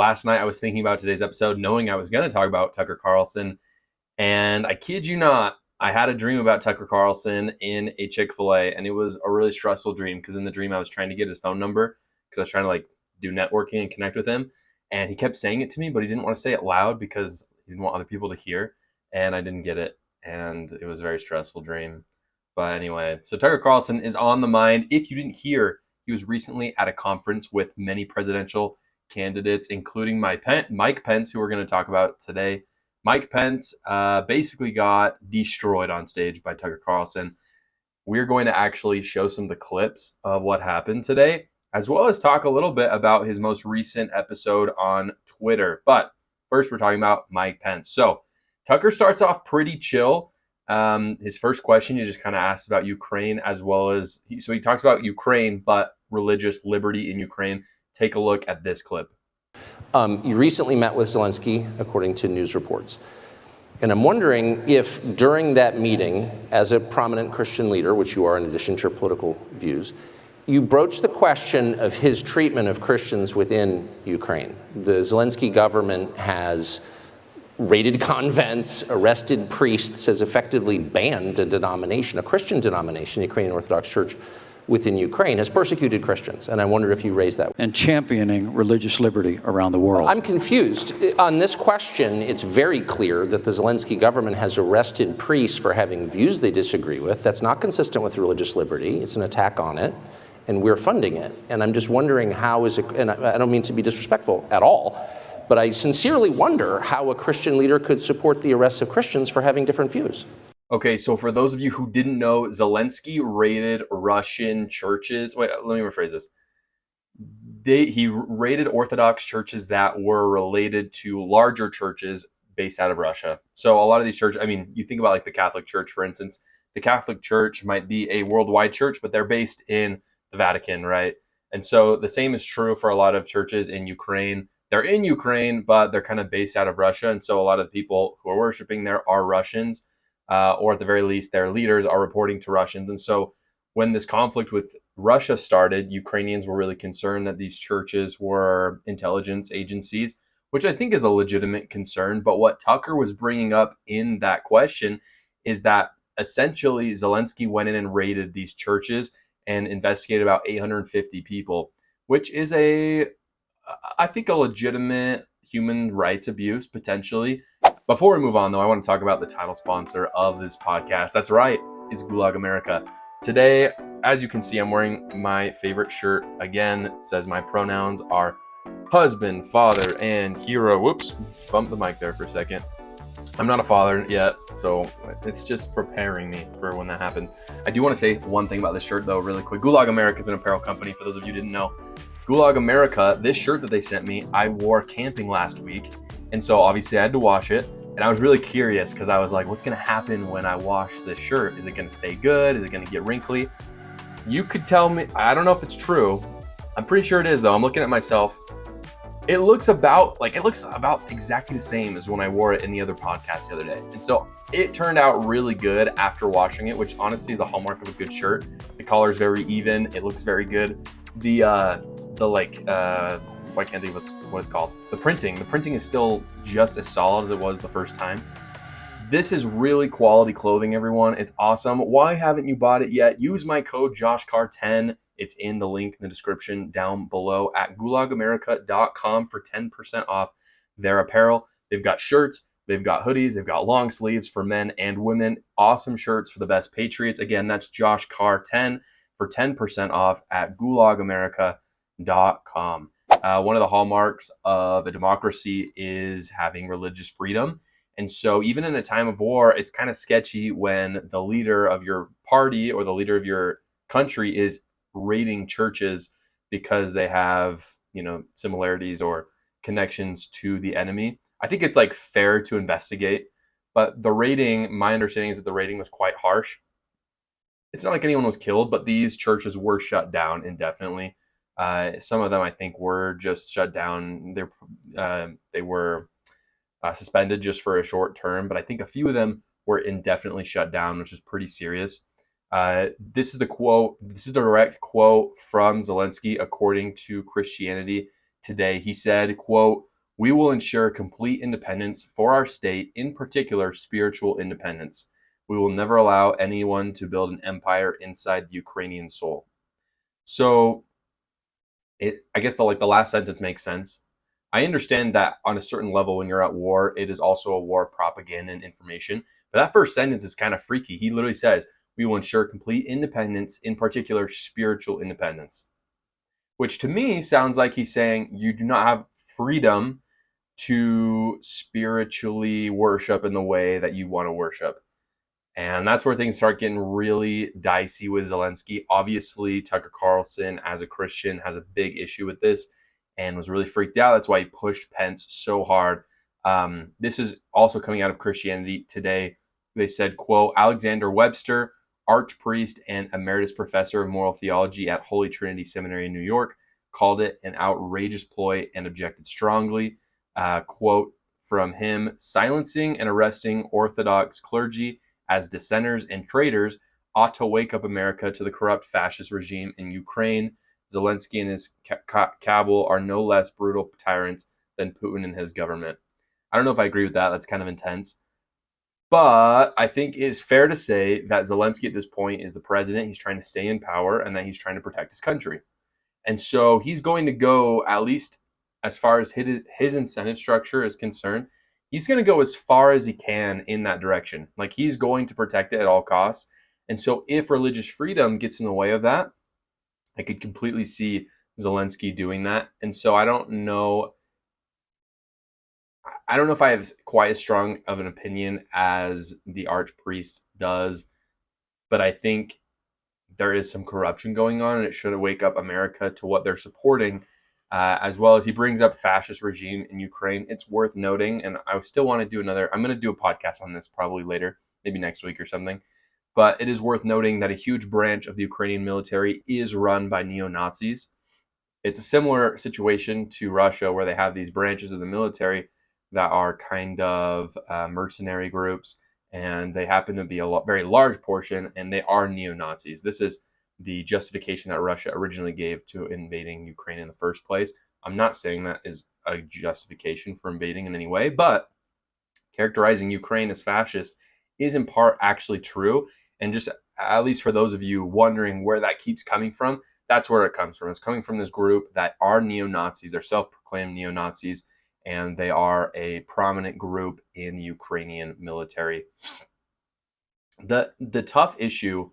last night I was thinking about today's episode, knowing I was going to talk about Tucker Carlson. And I kid you not, I had a dream about Tucker Carlson in a Chick-fil-A, and it was a really stressful dream because in the dream I was trying to get his phone number because I was trying to do networking and connect with him. And he kept saying it to me, but he didn't want to say it loud because he didn't want other people to hear. And I didn't get it. And it was a very stressful dream. But anyway, so Tucker Carlson is on the mind. If you didn't hear, he was recently at a conference with many presidential candidates, including Mike Pence, who we're going to talk about today. Mike Pence basically got destroyed on stage by Tucker Carlson. We're going to actually show some of the clips of what happened today, as well as talk a little bit about his most recent episode on Twitter. But first, we're talking about Mike Pence. So Tucker starts off pretty chill. His first question, he just kind of asks about Ukraine, as well as, he talks about Ukraine, but religious liberty in Ukraine. Take a look at this clip. You recently met with Zelensky, according to news reports. And I'm wondering if during that meeting, as a prominent Christian leader, which you are in addition to your political views, you broached the question of his treatment of Christians within Ukraine. The Zelensky government has raided convents, arrested priests, has effectively banned a denomination, a Christian denomination, the Ukrainian Orthodox Church within Ukraine, has persecuted Christians. And I wonder if you raised that. And championing religious liberty around the world. I'm confused. On this question, it's very clear that the Zelensky government has arrested priests for having views they disagree with. That's not consistent with religious liberty. It's an attack on it, and we're funding it. And I'm just wondering how is it, and I don't mean to be disrespectful at all, but I sincerely wonder how a Christian leader could support the arrest of Christians for having different views. Okay, so for those of you who didn't know, Zelensky raided Russian churches. Wait, let me rephrase this. He raided Orthodox churches that were related to larger churches based out of Russia. So a lot of these churches, I mean, you think about the Catholic Church, for instance. The Catholic Church might be a worldwide church, but they're based in the Vatican, right? And so the same is true for a lot of churches in Ukraine. They're in Ukraine, but they're kind of based out of Russia. And so a lot of the people who are worshiping there are Russians. Or at the very least, their leaders are reporting to Russians. And so when this conflict with Russia started, Ukrainians were really concerned that these churches were intelligence agencies, which I think is a legitimate concern. But what Tucker was bringing up in that question is that essentially Zelensky went in and raided these churches and investigated about 850 people, which is I think a legitimate human rights abuse, potentially. Before we move on, though, I want to talk about the title sponsor of this podcast. That's right, it's Gulag America. Today, as you can see, I'm wearing my favorite shirt. Again, it says my pronouns are husband, father, and hero. Whoops, bumped the mic there for a second. I'm not a father yet, so it's just preparing me for when that happens. I do want to say one thing about this shirt, though, really quick. Gulag America is an apparel company, for those of you who didn't know. Gulag America, this shirt that they sent me, I wore camping last week. And so obviously I had to wash it. And I was really curious because I was like, what's going to happen when I wash this shirt? Is it going to stay good? Is it going to get wrinkly? You could tell me. I don't know if it's true. I'm pretty sure it is, though. I'm looking at myself. It looks about exactly the same as when I wore it in the other podcast the other day. And so it turned out really good after washing it, which honestly is a hallmark of a good shirt. The color is very even. It looks very good. I can't think of what it's called. The printing is still just as solid as it was the first time. This is really quality clothing, everyone. It's awesome. Why haven't you bought it yet? Use my code JoshCar10. It's in the link in the description down below at gulagamerica.com for 10% off their apparel. They've got shirts, they've got hoodies, they've got long sleeves for men and women. Awesome shirts for the best patriots. Again, that's JoshCar10 for 10% off at gulagamerica.com. One of the hallmarks of a democracy is having religious freedom. And so even in a time of war, it's kind of sketchy when the leader of your party or the leader of your country is raiding churches because they have, similarities or connections to the enemy. I think it's fair to investigate, but the raiding, my understanding is that the raiding was quite harsh. It's not like anyone was killed, but these churches were shut down indefinitely. Some of them, I think, were just shut down. They were suspended just for a short term, but I think a few of them were indefinitely shut down, which is pretty serious. This is the quote. This is a direct quote from Zelensky, according to Christianity Today. He said, quote, We will ensure complete independence for our state, in particular, spiritual independence. We will never allow anyone to build an empire inside the Ukrainian soul. So I guess the last sentence makes sense. I understand that on a certain level, when you're at war, it is also a war of propaganda and information. But that first sentence is kind of freaky. He literally says, we will ensure complete independence, in particular, spiritual independence, which to me sounds like he's saying you do not have freedom to spiritually worship in the way that you want to worship. And that's where things start getting really dicey with Zelensky. Obviously, Tucker Carlson, as a Christian, has a big issue with this and was really freaked out. That's why he pushed Pence so hard. This is also coming out of Christianity Today. They said, quote, Alexander Webster, archpriest and emeritus professor of moral theology at Holy Trinity Seminary in New York, called it an outrageous ploy and objected strongly. Quote from him, silencing and arresting Orthodox clergy as dissenters and traitors ought to wake up America to the corrupt fascist regime in Ukraine. Zelensky and his cabal are no less brutal tyrants than Putin and his government. I don't know if I agree with that. That's kind of intense. But I think it's fair to say that Zelensky at this point is the president. He's trying to stay in power and that he's trying to protect his country. And so he's going to go, at least as far as his incentive structure is concerned, he's going to go as far as he can in that direction. Like, he's going to protect it at all costs. And so if religious freedom gets in the way of that, I could completely see Zelensky doing that. And so I don't know if I have quite as strong of an opinion as the archpriest does, but I think there is some corruption going on, and it should wake up America to what they're supporting, as well as he brings up fascist regime in Ukraine. It's worth noting, and I still want to do I'm going to do a podcast on this probably later, maybe next week or something, but it is worth noting that a huge branch of the Ukrainian military is run by neo-Nazis. It's a similar situation to Russia, where they have these branches of the military that are kind of mercenary groups, and they happen to be a very large portion, and they are neo-Nazis. This is the justification that Russia originally gave to invading Ukraine in the first place. I'm not saying that is a justification for invading in any way, but characterizing Ukraine as fascist is in part actually true. And just, at least for those of you wondering where that keeps coming from, that's where it comes from. It's coming from this group that are neo-Nazis. They're self-proclaimed neo-Nazis, and they are a prominent group in the Ukrainian military. The tough issue,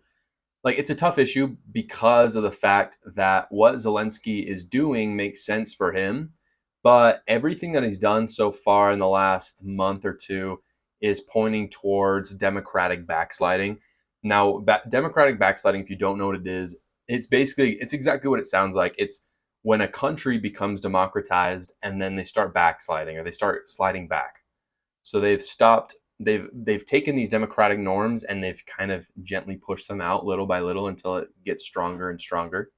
it's a tough issue because of the fact that what Zelensky is doing makes sense for him, but everything that he's done so far in the last month or two is pointing towards democratic backsliding. Now, democratic backsliding, if you don't know what it is, it's exactly what it sounds like. It's when a country becomes democratized and then they start backsliding, or they start sliding back. So they've taken these democratic norms and they've kind of gently pushed them out little by little until it gets stronger and stronger.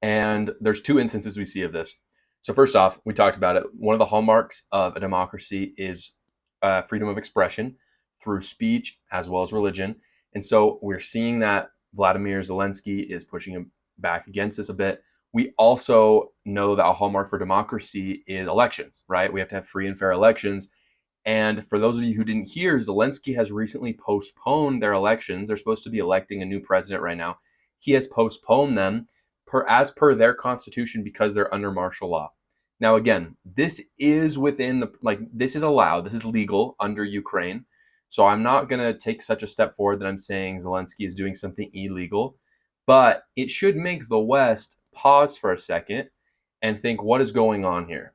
And there's two instances we see of this. So first off, we talked about it. One of the hallmarks of a democracy is freedom of expression through speech as well as religion. And so we're seeing that Vladimir Zelensky is pushing him back against this a bit. We also know that a hallmark for democracy is elections, right? We have to have free and fair elections. And for those of you who didn't hear, Zelensky has recently postponed their elections. They're supposed to be electing a new president right now. He has postponed them as per their constitution because they're under martial law. Now, again, this is this is allowed, this is legal under Ukraine. So I'm not going to take such a step forward that I'm saying Zelensky is doing something illegal, but it should make the West pause for a second and think, what is going on here?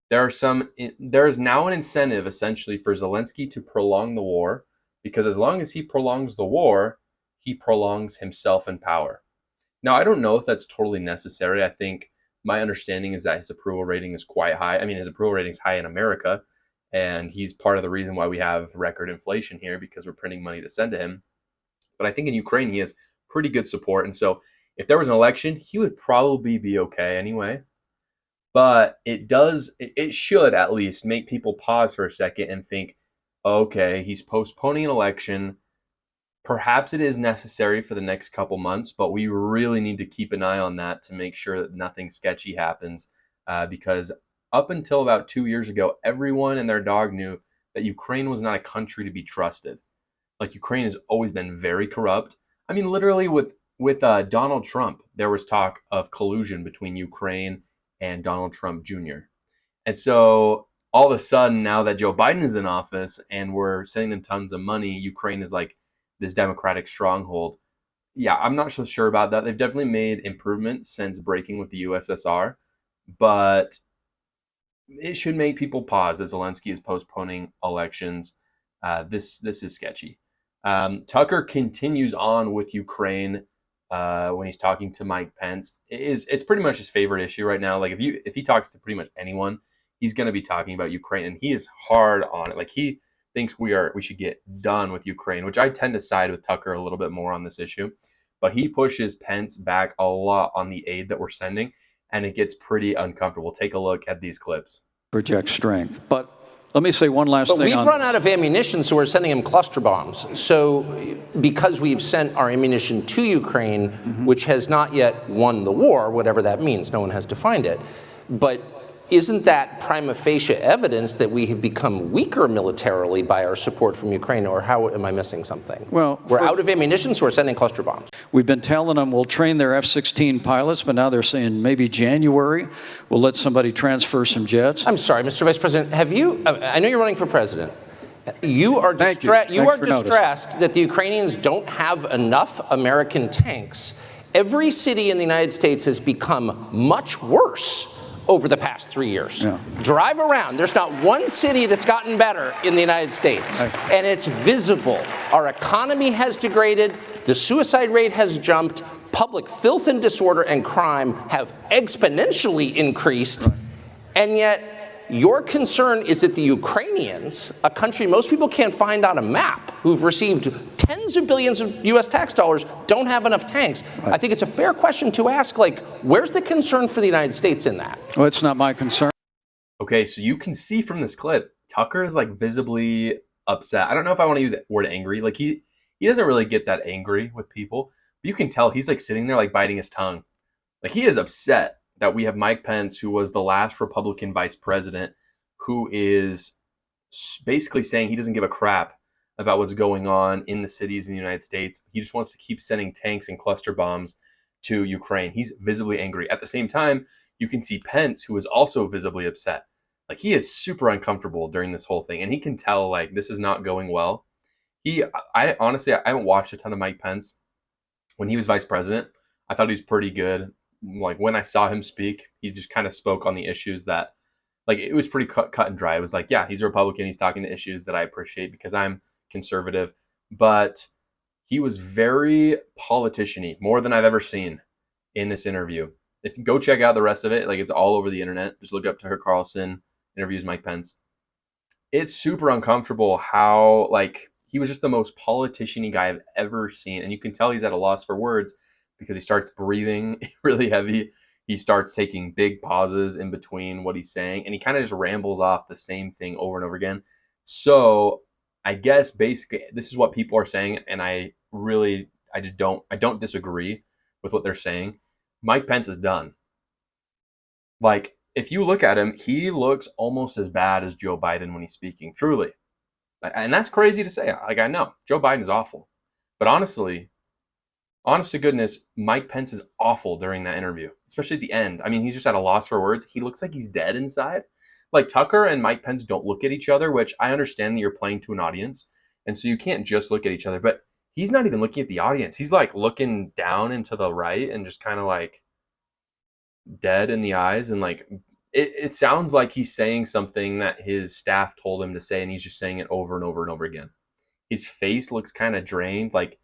There is now an incentive essentially for Zelensky to prolong the war, because as long as he prolongs the war, he prolongs himself in power. Now, I don't know if that's totally necessary. I think my understanding is that his approval rating is quite high. I mean, his approval rating is high in America, and he's part of the reason why we have record inflation here, because we're printing money to send to him. But I think in Ukraine, he has pretty good support. And so if there was an election, he would probably be okay anyway. But it should at least make people pause for a second and think, okay, he's postponing an election. Perhaps it is necessary for the next couple months, but we really need to keep an eye on that to make sure that nothing sketchy happens because up until about 2 years ago, everyone and their dog knew that Ukraine was not a country to be trusted. Like, Ukraine has always been very corrupt. I mean, literally with Donald Trump, there was talk of collusion between Ukraine and Donald Trump Jr. And so all of a sudden, now that Joe Biden is in office and we're sending them tons of money, Ukraine is like this democratic stronghold. Yeah, I'm not so sure about that. They've definitely made improvements since breaking with the USSR, but it should make people pause that Zelensky is postponing elections. This is sketchy. Tucker continues on with Ukraine when he's talking to Mike Pence. It's pretty much his favorite issue right now. Like, if he talks to pretty much anyone, he's going to be talking about Ukraine, and he is hard on it. Like, he thinks we should get done with Ukraine, which I tend to side with Tucker a little bit more on this issue. But he pushes Pence back a lot on the aid that we're sending, and it gets pretty uncomfortable. Take a look at these clips. Project strength. But let me say one last thing. We've run out of ammunition, so we're sending him cluster bombs. So because we've sent our ammunition to Ukraine, which has not yet won the war, whatever that means, no one has defined it. But isn't that prima facie evidence that we have become weaker militarily by our support from Ukraine, or how am I missing something? Well, we're out of ammunition, so we're sending cluster bombs. We've been telling them we'll train their F-16 pilots, but now they're saying maybe January we'll let somebody transfer some jets. I'm sorry, Mr. Vice President, have you, I know you're running for president. You are distressed that the Ukrainians don't have enough American tanks. Every city in the United States has become much worse over the past 3 years. Yeah. Drive around. There's not one city that's gotten better in the United States. And it's visible. Our economy has degraded. The suicide rate has jumped. Public filth and disorder and crime have exponentially increased. And yet, your concern is that the Ukrainians, a country most people can't find on a map, who've received tens of billions of U.S. tax dollars, don't have enough tanks. I think it's a fair question to ask, like, where's the concern for the United States in that? Well, it's not my concern. Okay, so you can see from this clip, Tucker is like visibly upset. I don't know if I want to use the word angry. Like, he doesn't really get that angry with people, but you can tell he's like sitting there like biting his tongue. Like, he is upset that we have Mike Pence, who was the last Republican vice president, who is basically saying he doesn't give a crap about what's going on in the cities in the United States. He just wants to keep sending tanks and cluster bombs to Ukraine. He's visibly angry. At the same time, you can see Pence, who is also visibly upset. Like, he is super uncomfortable during this whole thing, and he can tell, like, this is not going well. I honestly haven't watched a ton of Mike Pence. When he was vice president, I thought he was pretty good. Like, when I saw him speak, he just kind of spoke on the issues that, like, it was pretty cut and dry. It was like, yeah, he's a Republican. He's talking to issues that I appreciate because I'm conservative. But he was very politician-y, more than I've ever seen in this interview. Go check out the rest of it. Like, it's all over the internet. Just look up Tucker Carlson interviews Mike Pence. It's super uncomfortable how, like, he was just the most politician-y guy I've ever seen. And you can tell he's at a loss for words, because he starts breathing really heavy. He starts taking big pauses in between what he's saying, and he kind of just rambles off the same thing over and over again. So I guess basically this is what people are saying, and I don't disagree with what they're saying. Mike Pence is done. Like, if you look at him, he looks almost as bad as Joe Biden when he's speaking, truly. And that's crazy to say. Like, I know Joe Biden is awful, but honest to goodness, Mike Pence is awful during that interview, especially at the end. I mean, he's just at a loss for words. He looks like he's dead inside. Like, Tucker and Mike Pence don't look at each other, which I understand that you're playing to an audience, and so you can't just look at each other. But he's not even looking at the audience. He's like looking down into the right and just kind of like dead in the eyes. And like, it sounds like he's saying something that his staff told him to say, and he's just saying it over and over and over again. His face looks kind of drained. Like,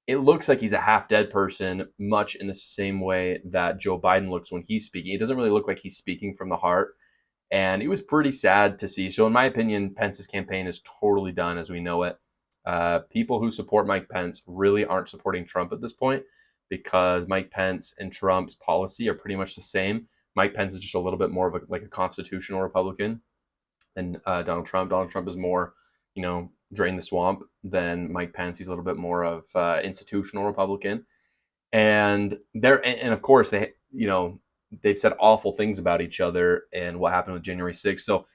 it looks like he's a half-dead person, much in the same way that Joe Biden looks when he's speaking. It doesn't really look like he's speaking from the heart, and it was pretty sad to see. So in my opinion, Pence's campaign is totally done as we know it. People who support Mike Pence really aren't supporting Trump at this point, because Mike Pence and Trump's policy are pretty much the same. Mike Pence is just a little bit more of a constitutional Republican than Donald Trump. Donald Trump is more, drain the swamp than Mike Pence. He's a little bit more of institutional Republican. And of course, they, they've said awful things about each other and what happened with January 6th. So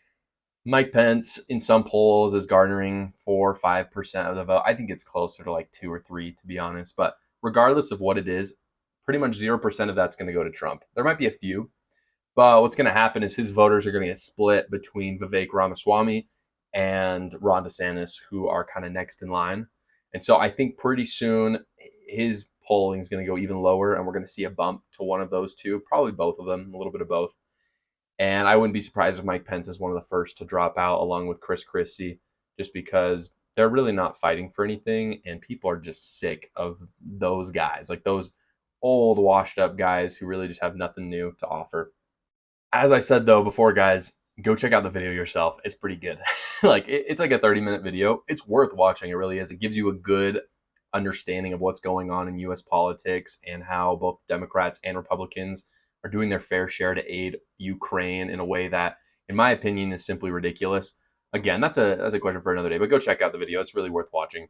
Mike Pence in some polls is garnering 4 or 5% of the vote. I think it's closer to like 2 or 3, to be honest. But regardless of what it is, pretty much 0% of that's going to go to Trump. There might be a few, but what's going to happen is his voters are going to get split between Vivek Ramaswamy and Ron DeSantis, who are kind of next in line. And so I think pretty soon his polling is going to go even lower, and we're going to see a bump to one of those two, probably both of them, a little bit of both. And I wouldn't be surprised if Mike Pence is one of the first to drop out, along with Chris Christie, just because they're really not fighting for anything, and people are just sick of those guys, like those old, washed up guys who really just have nothing new to offer. As I said though before, guys, go check out the video yourself. It's pretty good. It's like a 30-minute video. It's worth watching. It really is. It gives you a good understanding of what's going on in U.S. politics and how both Democrats and Republicans are doing their fair share to aid Ukraine in a way that, in my opinion, is simply ridiculous. Again, that's a question for another day, but go check out the video. It's really worth watching.